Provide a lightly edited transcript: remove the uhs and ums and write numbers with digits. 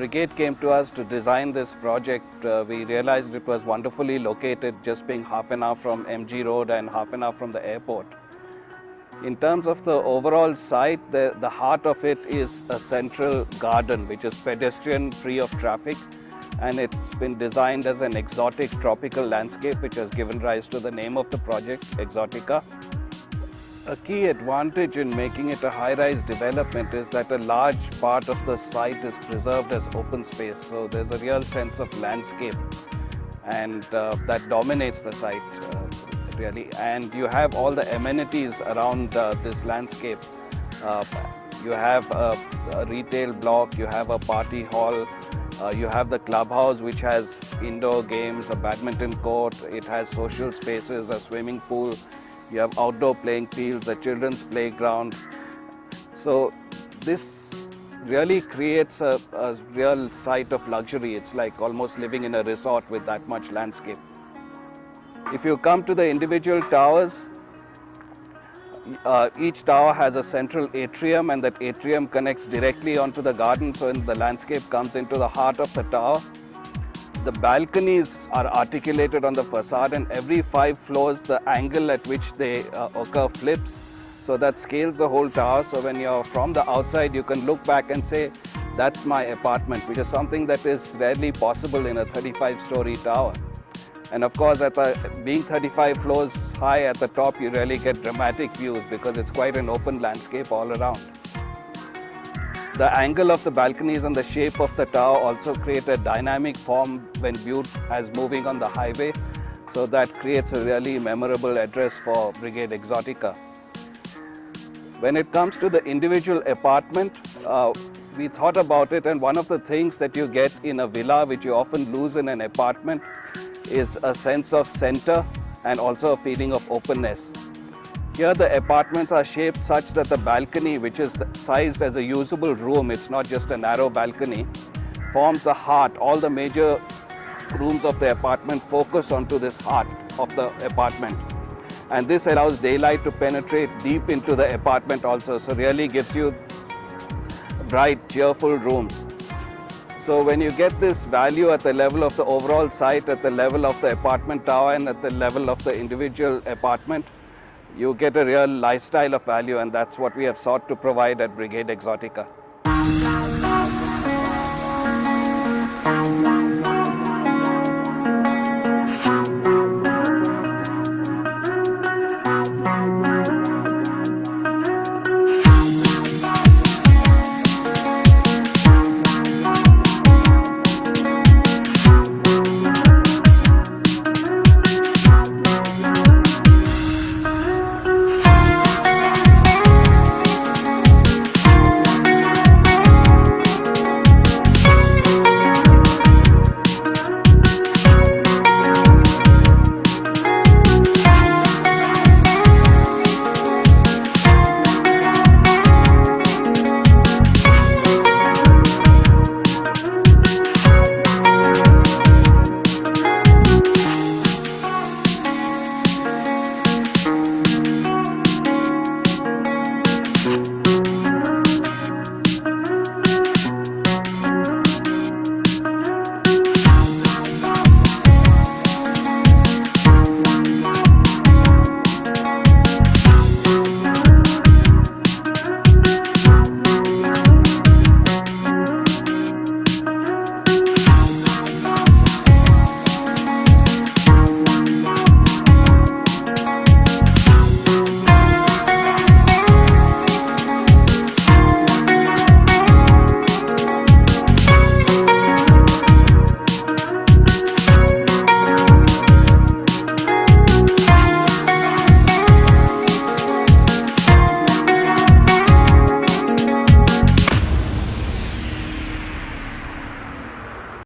Brigade came to us to design this project, we realized it was wonderfully located, just being half an hour from MG Road and half an hour from the airport. In terms of the overall site, the heart of it is a central garden which is pedestrian free of traffic, and it's been designed as an exotic tropical landscape which has given rise to the name of the project, Exotica. A key advantage in making it a high-rise development is that a large part of the site is preserved as open space, so there's a real sense of landscape, and that dominates the site. Really, and you have all the amenities around this landscape. You have a retail block, you have a party hall, you have the clubhouse which has indoor games, a badminton court, it has social spaces, a swimming pool, you have outdoor playing fields, a children's playground. So this really creates a real site of luxury. It's like almost living in a resort with that much landscape. If you come to the individual towers, each tower has a central atrium, and that atrium connects directly onto the garden, so the landscape comes into the heart of the tower. The balconies are articulated on the facade, and every 5 floors the angle at which they occur flips, so that scales the whole tower. So when you're from the outside, you can look back and say, that's my apartment, which is something that is rarely possible in a 35-story tower. And of course, being 35 floors high at the top, you really get dramatic views because it's quite an open landscape all around. The angle of the balconies and the shape of the tower also create a dynamic form when viewed as moving on the highway. So that creates a really memorable address for Brigade Exotica. When it comes to the individual apartment, we thought about it, and one of the things that you get in a villa, which you often lose in an apartment, is a sense of center and also a feeling of openness. Here the apartments are shaped such that the balcony, which is sized as a usable room, it's not just a narrow balcony, forms the heart. All the major rooms of the apartment focus onto this heart of the apartment. And this allows daylight to penetrate deep into the apartment also, so really gives you bright, cheerful rooms. So when you get this value at the level of the overall site, at the level of the apartment tower, and at the level of the individual apartment, you get a real lifestyle of value, and that's what we have sought to provide at Brigade Exotica.